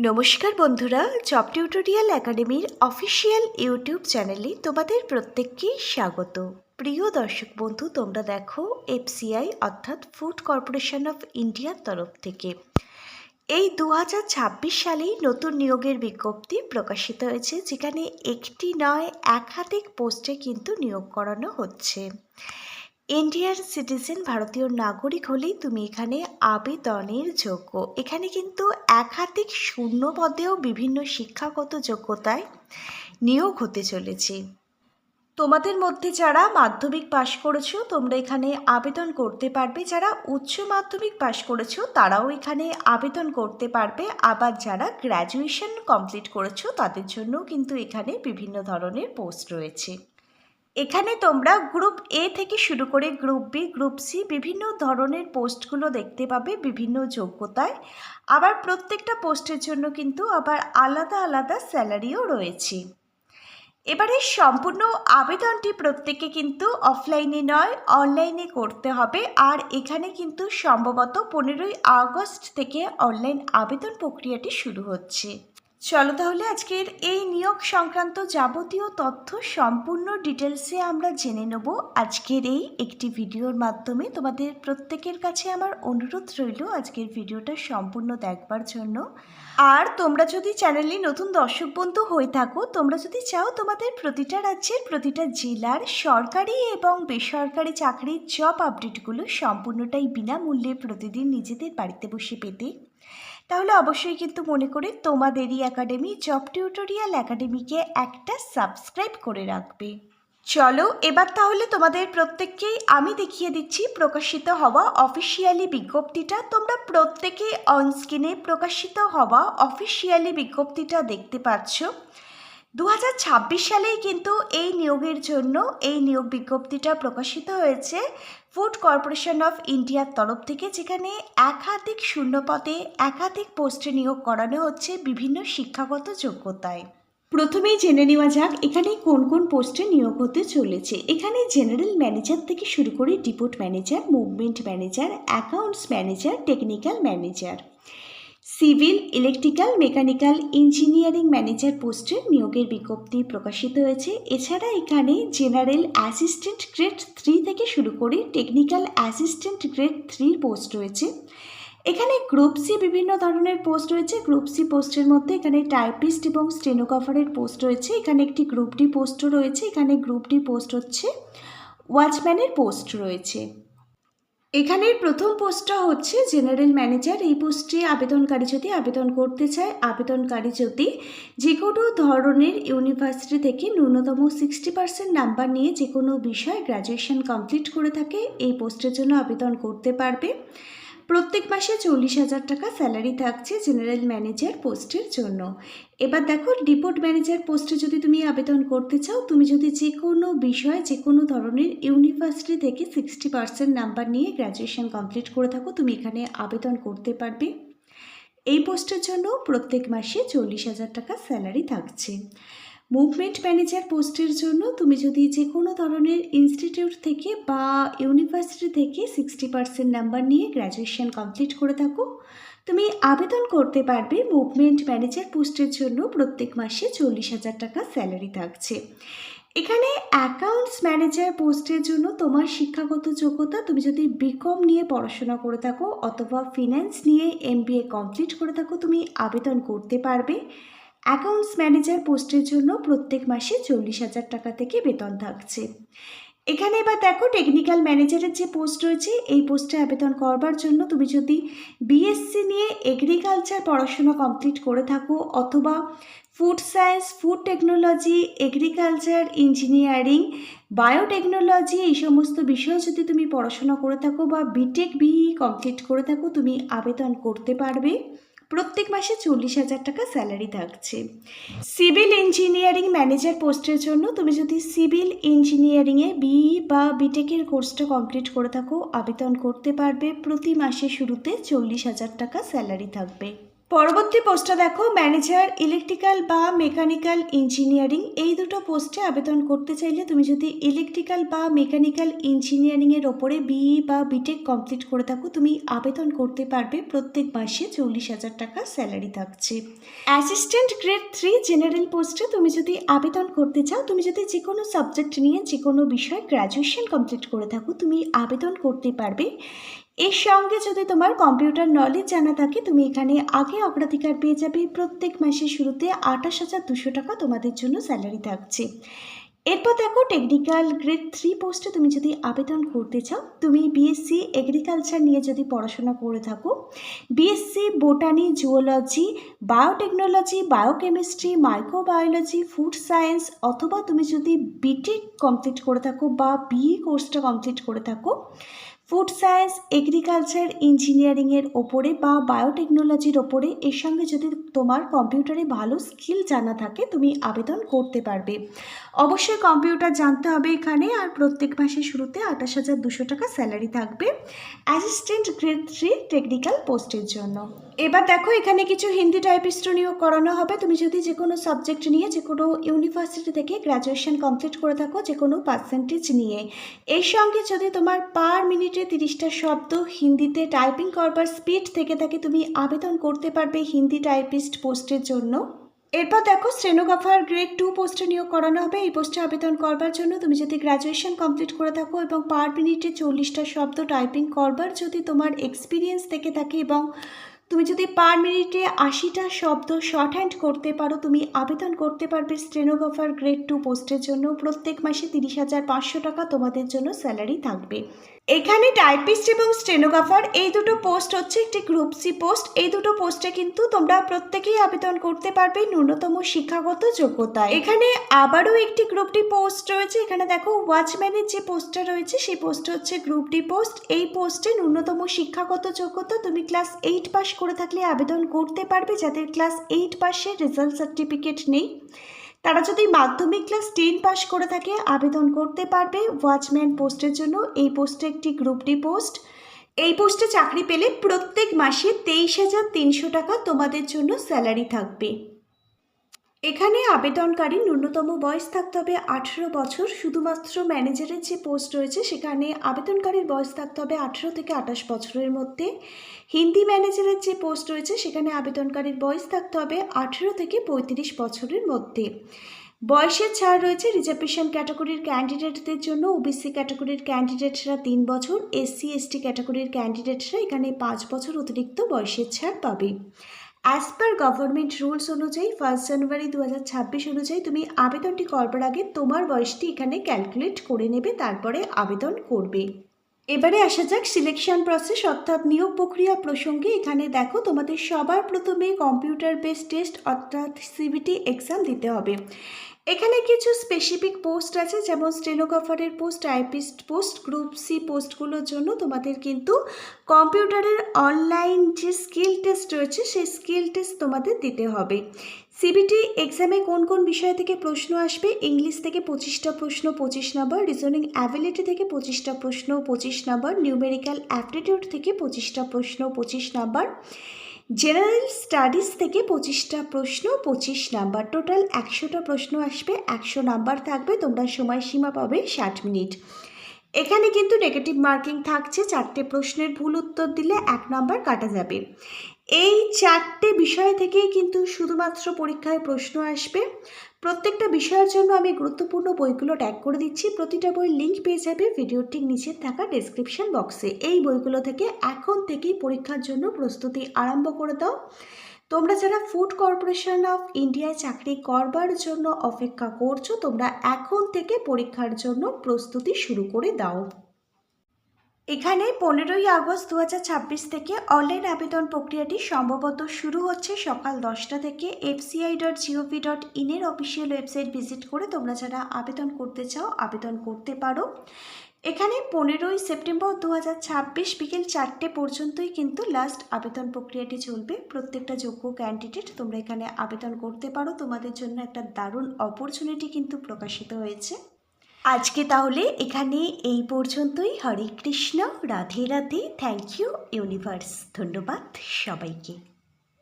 নমস্কার বন্ধুরা, job tutorial একাডেমির অফিসিয়াল ইউটিউব চ্যানেলে তোমাদের প্রত্যেককে স্বাগত। প্রিয় দর্শক বন্ধু, তোমরা দেখো এফসিআই অর্থাৎ ফুড কর্পোরেশন অফ ইন্ডিয়ার তরফ থেকে এই 2026 সালেই নতুন নিয়োগের বিজ্ঞপ্তি প্রকাশিত হয়েছে, যেখানে একটি নয় একাধিক পোস্টে কিন্তু নিয়োগ করানো হচ্ছে। ইন্ডিয়ান সিটিজেন, ভারতীয় নাগরিক হলেই তুমি এখানে আবেদনের যোগ্য। এখানে কিন্তু একাধিক শূন্য পদেও বিভিন্ন শিক্ষাগত যোগ্যতায় নিয়োগ হতে চলেছে। তোমাদের মধ্যে যারা মাধ্যমিক পাশ করেছো তোমরা এখানে আবেদন করতে পারবে, যারা উচ্চ মাধ্যমিক পাশ করেছো তারাও এখানে আবেদন করতে পারবে, আবার যারা গ্র্যাজুয়েশন কমপ্লিট করেছো তাদের জন্য কিন্তু এখানে বিভিন্ন ধরনের পোস্ট রয়েছে। এখানে তোমরা গ্রুপ এ থেকে শুরু করে গ্রুপ বি, গ্রুপ সি বিভিন্ন ধরনের পোস্টগুলো দেখতে পাবে বিভিন্ন যোগ্যতায়। আবার প্রত্যেকটা পোস্টের জন্য কিন্তু আবার আলাদা আলাদা স্যালারিও রয়েছে। এবারে সম্পূর্ণ আবেদনটি প্রত্যেকে কিন্তু অফলাইনে নয় অনলাইনে করতে হবে, আর এখানে কিন্তু সম্ভবত 15ই আগস্ট থেকে অনলাইন আবেদন প্রক্রিয়াটি শুরু হচ্ছে। চলো তাহলে আজকের এই নিয়োগ সংক্রান্ত যাবতীয় তথ্য সম্পূর্ণ ডিটেলসে আমরা জেনে নেব আজকের এই একটি ভিডিওর মাধ্যমে। তোমাদের প্রত্যেকের কাছে আমার অনুরোধ রইল আজকের ভিডিওটা সম্পূর্ণ দেখবার জন্য। আর তোমরা যদি চ্যানেলে নতুন দর্শক বন্ধু হয়ে থাকো, তোমরা যদি চাও তোমাদের প্রতিটা রাজ্যের প্রতিটা জেলার সরকারি এবং বেসরকারি চাকরির জব আপডেটগুলো সম্পূর্ণটাই বিনামূল্যে প্রতিদিন নিজেদের বাড়িতে বসে পেতে, তাহলে অবশ্যই কিন্তু মনে করে তোমাদেরই একাডেমি জব টিউটোরিয়াল একাডেমিকে একটা সাবস্ক্রাইব করে রাখবে। চলো এবার তাহলে তোমাদের প্রত্যেককেই আমি দেখিয়ে দিচ্ছি প্রকাশিত হওয়া অফিসিয়ালি বিজ্ঞপ্তিটা। তোমরা প্রত্যেকে অনস্ক্রিনে প্রকাশিত হওয়া অফিসিয়ালি বিজ্ঞপ্তিটা দেখতে পাচ্ছ। 2026 সালেই কিন্তু এই নিয়োগের জন্য এই নিয়োগ বিজ্ঞপ্তিটা প্রকাশিত হয়েছে ফুড কর্পোরেশন অফ ইন্ডিয়ার তরফ থেকে, যেখানে একাধিক শূন্যপদে একাধিক পোস্টে নিয়োগ করানো হচ্ছে বিভিন্ন শিক্ষাগত যোগ্যতায়। প্রথমেই জেনে নেওয়া যাক এখানে কোন কোন পোস্টে নিয়োগ হতে চলেছে। এখানে জেনারেল ম্যানেজার থেকে শুরু করে depot manager, movement manager, accounts manager, technical manager, civil, electrical, mechanical, engineering manager পোস্টের নিয়োগের বিজ্ঞপ্তি প্রকাশিত হয়েছে। এছাড়া এখানে জেনারেল অ্যাসিস্ট্যান্ট গ্রেড 3 থেকে শুরু করে টেকনিক্যাল অ্যাসিস্ট্যান্ট গ্রেড 3 পোস্ট রয়েছে। এখানে গ্রুপ সি বিভিন্ন ধরনের পোস্ট রয়েছে। গ্রুপ সি পোস্টের মধ্যে এখানে টাইপিস্ট এবং স্টেনোগ্রাফারের পোস্ট রয়েছে। এখানে একটি গ্রুপ ডি পোস্টও রয়েছে। এখানে গ্রুপ ডি পোস্ট হচ্ছে ওয়াচম্যানের পোস্ট রয়েছে। এখানের প্রথম পোস্টটা হচ্ছে জেনারেল ম্যানেজার। এই পোস্টে আবেদনকারী যদি আবেদন করতে চায়, আবেদনকারী যদি যে কোনো ধরনের ইউনিভার্সিটি থেকে ন্যূনতম 60% নাম্বার নিয়ে যে কোনো বিষয় গ্র্যাজুয়েশন কমপ্লিট করে থাকে, এই পোস্টের জন্য আবেদন করতে পারবে। প্রত্যেক মাসে 40,000 টাকা স্যালারি থাকছে জেনারেল ম্যানেজার পোস্টের জন্য। এবার দেখো ডিপোট ম্যানেজার পোস্টে যদি তুমি আবেদন করতে চাও, তুমি যদি যে কোনো বিষয় যে কোনো ধরনের ইউনিভার্সিটি থেকে 60% নাম্বার নিয়ে গ্র্যাজুয়েশন কমপ্লিট করে থাকো, তুমি এখানে আবেদন করতে পারবে। এই পোস্টের জন্য প্রত্যেক মাসে 40,000 টাকা স্যালারি থাকছে। মুভমেন্ট ম্যানেজার পোস্টের জন্য তুমি যদি যে কোনো ধরনের ইনস্টিটিউট থেকে বা ইউনিভার্সিটি থেকে 60% নাম্বার নিয়ে গ্র্যাজুয়েশন কমপ্লিট করে থাকো, তুমি আবেদন করতে পারবে। মুভমেন্ট ম্যানেজার পোস্টের জন্য প্রত্যেক মাসে 40,000 টাকা স্যালারি থাকছে। এখানে অ্যাকাউন্টস ম্যানেজার পোস্টের জন্য তোমার শিক্ষাগত যোগ্যতা, তুমি যদি বিকম নিয়ে পড়াশোনা করে থাকো অথবা ফিন্যান্স নিয়ে MBA কমপ্লিট করে থাকো, তুমি আবেদন করতে পারবে। অ্যাকাউন্টস ম্যানেজার পোস্টের জন্য প্রত্যেক মাসে 40,000 টাকা থেকে বেতন থাকছে। এখানে এবার দেখো টেকনিক্যাল ম্যানেজারের যে পোস্ট রয়েছে, এই পোস্টে আবেদন করবার জন্য তুমি যদি বিএসসি নিয়ে এগ্রিকালচার পড়াশোনা কমপ্লিট করে থাকো অথবা food science, food technology, agriculture, engineering, biotechnology এই সমস্ত বিষয়ে যদি তুমি পড়াশোনা করে থাকো বা বিটেক বিই কমপ্লিট করে থাকো, তুমি আবেদন করতে পারবে। প্রত্যেক মাসে 40,000 টাকা স্যালারি থাকছে। সিভিল ইঞ্জিনিয়ারিং ম্যানেজার পোস্টের জন্য তুমি যদি সিভিল ইঞ্জিনিয়ারিংয়ে বিই বা বিটেকের কোর্সটা কমপ্লিট করে থাকো, আবেদন করতে পারবে। প্রতি মাসে শুরুতে 40,000 টাকা স্যালারি থাকবে। পরবর্তী পোস্টটা দেখো, ম্যানেজার ইলেকট্রিক্যাল বা মেকানিক্যাল ইঞ্জিনিয়ারিং। এই দুটো পোস্টে আবেদন করতে চাইলে তুমি যদি ইলেকট্রিক্যাল বা মেকানিক্যাল ইঞ্জিনিয়ারিংয়ের ওপরে বিই বা বিটেক কমপ্লিট করে থাকো, তুমি আবেদন করতে পারবে। প্রত্যেক মাসে 40,000 টাকা স্যালারি থাকছে। অ্যাসিস্ট্যান্ট গ্রেড 3 জেনারেল পোস্টে তুমি যদি আবেদন করতে চাও, তুমি যদি যে কোনো সাবজেক্ট নিয়ে যে কোনো বিষয় গ্র্যাজুয়েশন কমপ্লিট করে থাকো, তুমি আবেদন করতে পারবে। এর সঙ্গে যদি তোমার কম্পিউটার নলেজ জানা থাকে, তুমি এখানে আগে অগ্রাধিকার পেয়ে যাবে। প্রত্যেক মাসের শুরুতে 28,200 টাকা তোমাদের জন্য স্যালারি থাকছে। এরপর দেখো, টেকনিক্যাল গ্রেড 3 পোস্টে তুমি যদি আবেদন করতে চাও, তুমি বিএসসি এগ্রিকালচার নিয়ে যদি পড়াশোনা করে থাকো, BSc botany, zoology, biotechnology, biochemistry, microbiology, food science, অথবা তুমি যদি বিটেক কমপ্লিট করে থাকো বা বিই কোর্সটা কমপ্লিট করে থাকো ফুড সায়েন্স, এগ্রিকালচার, ইঞ্জিনিয়ারিংয়ের ওপরে বা বায়োটেকনোলজির ওপরে, এর সঙ্গে যদি তোমার কম্পিউটারে ভালো স্কিল জানা থাকে, তুমি আবেদন করতে পারবে। অবশ্যই কম্পিউটার জানতে হবে এখানে। আর প্রত্যেক মাসের শুরুতে 28,200 টাকা স্যালারি থাকবে অ্যাসিস্ট্যান্ট গ্রেড 3 টেকনিক্যাল পোস্টের জন্য। এবার দেখো, এখানে কিছু হিন্দি টাইপিস্ট নিয়োগ করানো হবে। তুমি যদি যে কোনো সাবজেক্ট নিয়ে যে কোনো ইউনিভার্সিটি থেকে গ্র্যাজুয়েশন কমপ্লিট করে থাকো, যে কোনো পার্সেন্টেজ নিয়ে, এর সঙ্গে যদি তোমার পার মিনিটে 30টা শব্দ হিন্দিতে টাইপিং করবার স্পিড থেকে থাকে, তুমি আবেদন করতে পারবে হিন্দি টাইপিস্ট পোস্টের জন্য। এরপর দেখো, স্টেনোগ্রাফার গ্রেড 2 পোস্টে নিয়োগ করানো হবে। এই পোস্টে আবেদন করবার জন্য তুমি যদি গ্র্যাজুয়েশন কমপ্লিট করে থাকো এবং পার মিনিটে 40টা শব্দ টাইপিং করবার যদি তোমার এক্সপিরিয়েন্স থেকে থাকে এবং তুমি যদি পার মিনিটে 80টা শব্দ শর্ট হ্যান্ড করতে পারো, তুমি আবেদন করতে পারবে স্টেনোগ্রাফার গ্রেড 2 পোস্টের জন্য। প্রত্যেক মাসে 30,500 টাকা তোমাদের জন্য স্যালারি থাকবে। এখানে টাইপিস্ট এবং স্টেনোগ্রাফার এই দুটো পোস্ট হচ্ছে একটি গ্রুপ সি পোস্ট। এই দুটো পোস্টে কিন্তু তোমরা প্রত্যেকেই আবেদন করতে পারবে ন্যূনতম শিক্ষাগত যোগ্যতায়। এখানে আবারও একটি গ্রুপ ডি পোস্ট রয়েছে। এখানে দেখো, ওয়াচম্যানের যে পোস্টটা রয়েছে সেই পোস্টটা হচ্ছে গ্রুপ ডি পোস্ট। এই পোস্টে ন্যূনতম শিক্ষাগত যোগ্যতা তুমি ক্লাস 8 পাস করে থাকলে আবেদন করতে পারবে। যাদের ক্লাস 8 পাসের রেজাল্ট সার্টিফিকেট নেই, তারা যদি মাধ্যমিক ক্লাস 10 পাস করে থাকে আবেদন করতে পারবে ওয়াচম্যান পোস্টের জন্য। এই পোস্টে একটি গ্রুপ ডি পোস্ট। এই পোস্টে চাকরি পেলে প্রত্যেক মাসে 23,300 টাকা তোমাদের জন্য স্যালারি থাকবে। এখানে আবেদনকারী ন্যূনতম বয়স থাকতে হবে 18 বছর। শুধুমাত্র ম্যানেজারের যে পোস্ট রয়েছে সেখানে আবেদনকারীর বয়স থাকতে হবে 18 থেকে 28 বছরের মধ্যে। হিন্দি ম্যানেজারের যে পোস্ট রয়েছে সেখানে আবেদনকারীর বয়স থাকতে হবে 18 থেকে 35 বছরের মধ্যে। বয়সের ছাড় রয়েছে রিজার্ভেশন ক্যাটাগরির ক্যান্ডিডেটদের জন্য। ওবিসি ক্যাটাগরির ক্যান্ডিডেটরা 3 বছর, এসসি এসটি ক্যাটাগরির ক্যান্ডিডেটরা এখানে 5 বছর অতিরিক্ত বয়সের ছাড় পাবে। অ্যাজ পার গভর্নমেন্ট রুলস অনুযায়ী 1 জানুয়ারি 2026 অনুযায়ী তুমি আবেদনটি করবার আগে তোমার বয়সটি এখানে ক্যালকুলেট করে নেবে, তারপরে আবেদন করবে। এবারে আসা যাক সিলেকশন প্রসেস অর্থাৎ নিয়োগ প্রক্রিয়া প্রসঙ্গে। এখানে দেখো, তোমাদের সবার প্রথমে কম্পিউটার বেসড টেস্ট অর্থাৎ সিবিটি এক্সাম দিতে হবে। এখানে কিছু স্পেসিফিক পোস্ট আছে, যেমন স্টেনোগ্রাফারের post, typist post, group C পোস্টগুলোর জন্য তোমাদের কিন্তু কম্পিউটারের অনলাইন যে স্কিল টেস্ট রয়েছে সেই স্কিল টেস্ট তোমাদের দিতে হবে। সিবিটি এক্সামে কোন কোন বিষয় থেকে প্রশ্ন আসবে? ইংলিশ থেকে 25টা প্রশ্ন 25 নম্বর, রিজনিং অ্যাবিলিটি থেকে 25টা প্রশ্ন 25 নম্বর, নিউমেরিক্যাল অ্যাপটিটিউড থেকে 25টা প্রশ্ন 25 নম্বর, জেনারেল স্টাডিজ থেকে 25টা প্রশ্ন 25 নাম্বার। টোটাল 100টা প্রশ্ন আসবে, 100 নাম্বার থাকবে। তোমরা সময়সীমা পাবে 60 মিনিট। এখানে কিন্তু নেগেটিভ মার্কিং থাকছে। 4টে প্রশ্নের ভুল উত্তর দিলে 1 নাম্বার কাটা যাবে। এই 4টে বিষয় থেকেই কিন্তু শুধুমাত্র পরীক্ষায় প্রশ্ন আসবে। প্রত্যেকটা বিষয়ের জন্য আমি গুরুত্বপূর্ণ বইগুলো ট্যাগ করে দিচ্ছি। প্রতিটা বই লিঙ্ক পেয়ে যাবে ভিডিওটির নিচে থাকা ডেসক্রিপশন বক্সে। এই বইগুলো থেকে এখন থেকেই পরীক্ষার জন্য প্রস্তুতি আরম্ভ করে দাও। তোমরা যারা ফুড কর্পোরেশন অফ ইন্ডিয়ায় চাকরি করবার জন্য অপেক্ষা করছো, তোমরা এখন থেকে পরীক্ষার জন্য প্রস্তুতি শুরু করে দাও। এখানে 15ই আগস্ট 2026 থেকে অনলাইন আবেদন প্রক্রিয়াটি সম্ভবত শুরু হচ্ছে সকাল 10টা থেকে। fci.gov.in এর অফিসিয়াল ওয়েবসাইট ভিজিট করে তোমরা যারা আবেদন করতে চাও আবেদন করতে পারো। এখানে 15ই সেপ্টেম্বর 2026 বিকেল 4টে পর্যন্তই কিন্তু লাস্ট আবেদন প্রক্রিয়াটি চলবে। প্রত্যেকটা যোগ্য ক্যান্ডিডেট তোমরা এখানে আবেদন করতে পারো। তোমাদের জন্য একটা দারুণ অপরচুনিটি কিন্তু প্রকাশিত হয়েছে। আজকে তাহলে এখানে এই পর্যন্তই। Hare Krishna, Radhe Radhe, thank you universe. ধন্যবাদ সবাইকে।